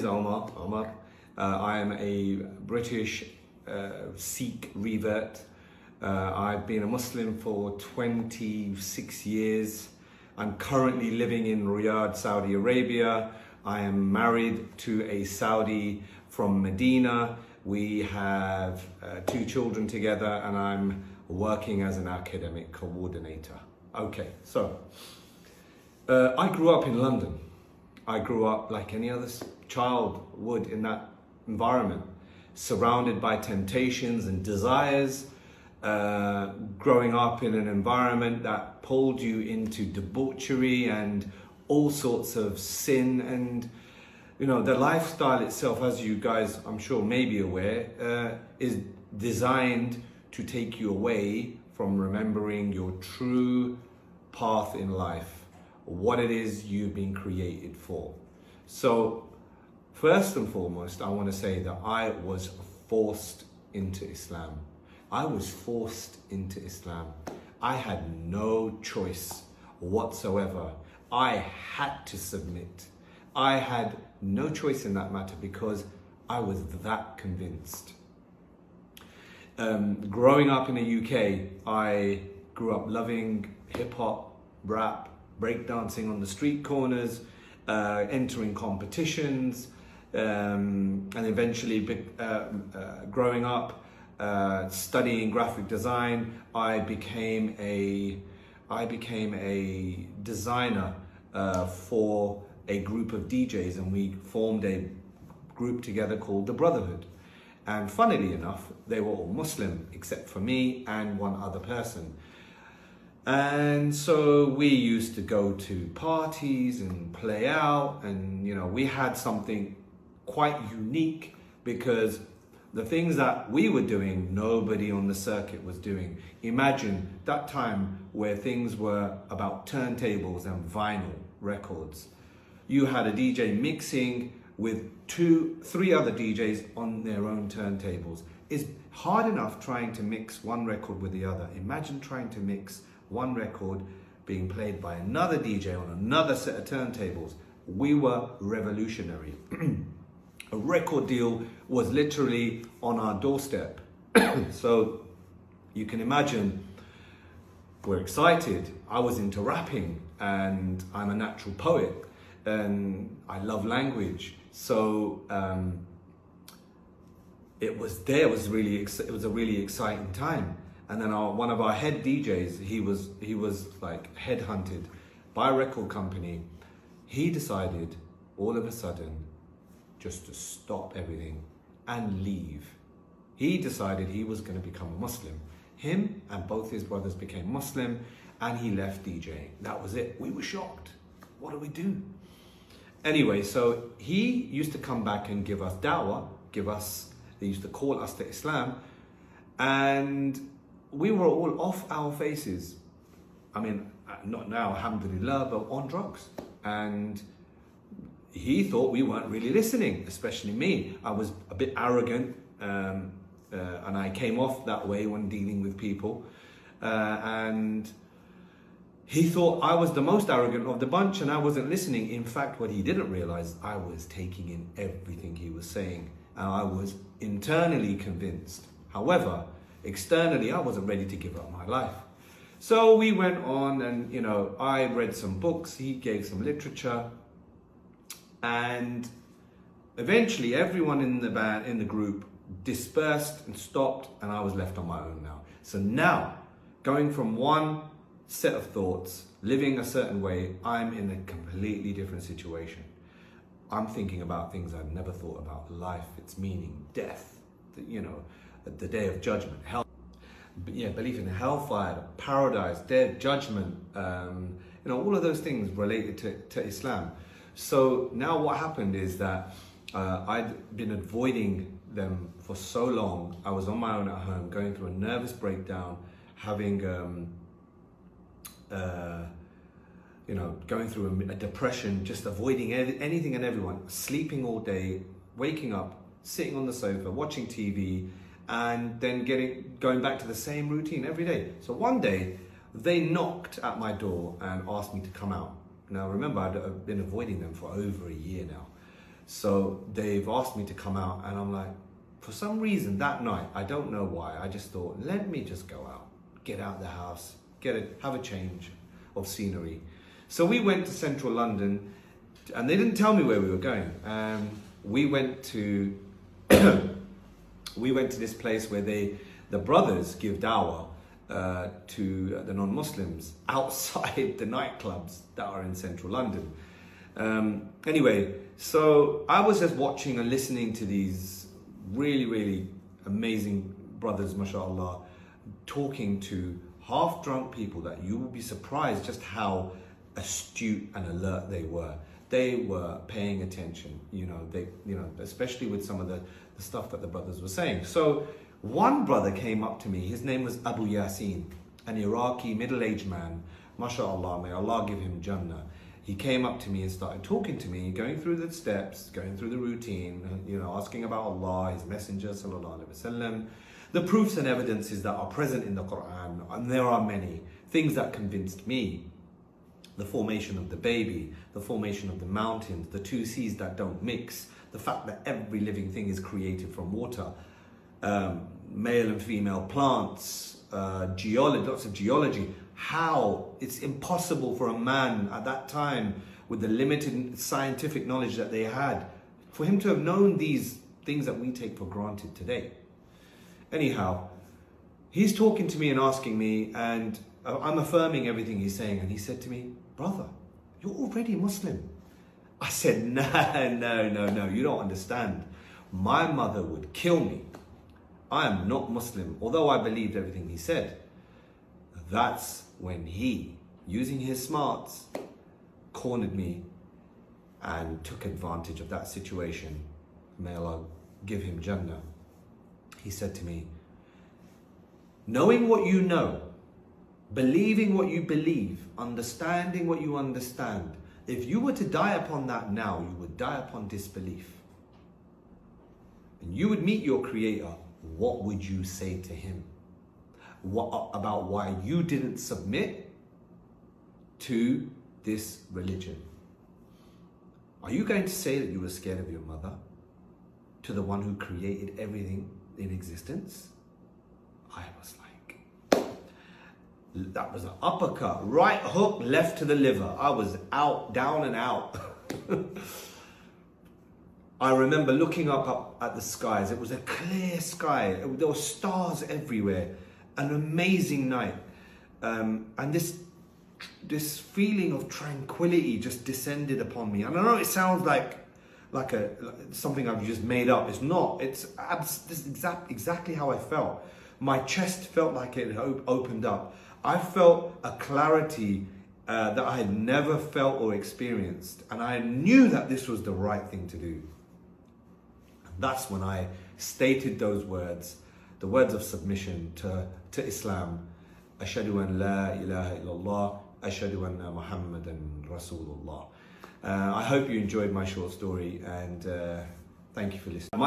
Omar. I am a British Sikh revert. I've been a Muslim for 26 years. I'm currently living in Riyadh, Saudi Arabia. I am married to a Saudi from Medina. We have 2 children together, and I'm working as an academic coordinator. Okay, so I grew up in London. I grew up like any other child would in that environment, surrounded by temptations and desires, growing up in an environment that pulled you into debauchery and all sorts of sin. And you know, the lifestyle itself, as you guys I'm sure may be aware, is designed to take you away from remembering your true path in life, what it is you've been created for. So first and foremost, I want to say that I was forced into Islam. I was forced into Islam. I had no choice whatsoever. I had to submit. I had no choice in that matter because I was that convinced. Growing up in the UK, I grew up loving hip hop, rap, breakdancing on the street corners, entering competitions, and eventually growing up, studying graphic design. I became a designer for a group of DJs, and we formed a group together called the Brotherhood. And funnily enough, they were all Muslim except for me and one other person. And so we used to go to parties and play out, and you know, we had something quite unique because the things that we were doing, nobody on the circuit was doing. Imagine that time where things were about turntables and vinyl records. You had a DJ mixing with 2-3 other DJs on their own turntables. It's hard enough trying to mix one record with the other. Imagine trying to mix one record being played by another DJ on another set of turntables. We were revolutionary. A record deal was literally on our doorstep. So you can imagine we're excited. I was into rapping, and I'm a natural poet, and I love language. So it was a really exciting time. And then one of our head DJs, he was like headhunted by a record company. He decided all of a sudden just to stop everything and leave. He decided he was going to become a Muslim. Him and both his brothers became Muslim, and he left DJing. That was it. We were shocked. What do we do? Anyway, so he used to come back and give us dawah, they used to call us to Islam, and we were all off our faces. I mean, not now, alhamdulillah, but on drugs. And he thought we weren't really listening, especially me. I was a bit arrogant, and I came off that way when dealing with people. And he thought I was the most arrogant of the bunch, and I wasn't listening. In fact, what he didn't realize, I was taking in everything he was saying, and I was internally convinced. However, externally, I wasn't ready to give up my life. So we went on, and you know, I read some books, he gave some literature, and eventually everyone in the group dispersed and stopped, and I was left on my own now. So now, going from one set of thoughts, living a certain way, I'm in a completely different situation. I'm thinking about things I've never thought about: life, its meaning, death, you know, the day of judgment, hell, belief in hellfire, paradise, death, judgment, you know, all of those things related to Islam. So now what happened is that I'd been avoiding them for so long. I was on my own at home, going through a nervous breakdown, having you know, going through a depression, just avoiding anything and everyone, sleeping all day, waking up, sitting on the sofa, watching TV, and then going back to the same routine every day. So one day, they knocked at my door and asked me to come out. Now remember, I've been avoiding them for over a year now. So they've asked me to come out, and I'm like, for some reason that night, I don't know why, I just thought, let me just go out, get out the house, have a change of scenery. So we went to central London, and they didn't tell me where we were going. We went to this place where the brothers give dawah to the non-Muslims outside the nightclubs that are in central London. Anyway, so I was just watching and listening to these really, really amazing brothers, mashallah, talking to half-drunk people that you will be surprised just how astute and alert they were. They were paying attention, especially with some of the stuff that the brothers were saying. So one brother came up to me, his name was Abu Yasin, an Iraqi middle-aged man, mashallah, may Allah give him Jannah. He came up to me and started talking to me, going through the steps, going through the routine, asking about Allah, His Messenger, sallallahu alaihi wasallam, the proofs and evidences that are present in the Quran, and there are many things that convinced me. The formation of the baby, the formation of the mountains, the two seas that don't mix, the fact that every living thing is created from water, male and female plants, geology, lots of geology, how it's impossible for a man at that time with the limited scientific knowledge that they had, for him to have known these things that we take for granted today. Anyhow, he's talking to me and asking me, and I'm affirming everything he's saying, and he said to me, brother, you're already Muslim. I said, no, you don't understand. My mother would kill me. I am not Muslim, although I believed everything he said. That's when he, using his smarts, cornered me and took advantage of that situation. May Allah give him Jannah. He said to me, knowing what you know, believing what you believe, understanding what you understand, if you were to die upon that now, you would die upon disbelief. And you would meet your Creator, what would you say to Him? What about why you didn't submit to this religion? Are you going to say that you were scared of your mother, to the one who created everything in existence? I was like, that was an uppercut, right hook, left to the liver. I was out, down and out. I remember looking up at the skies. It was a clear sky. There were stars everywhere. An amazing night. And this feeling of tranquility just descended upon me. And I know it sounds like something I've just made up. It's not. This is exactly how I felt. My chest felt like it had opened up. I felt a clarity that I had never felt or experienced. And I knew that this was the right thing to do. And that's when I stated those words, the words of submission to Islam. Ashhadu an la ilaha illallah, ashhadu anna Muhammadan Rasulullah. I hope you enjoyed my short story, and thank you for listening.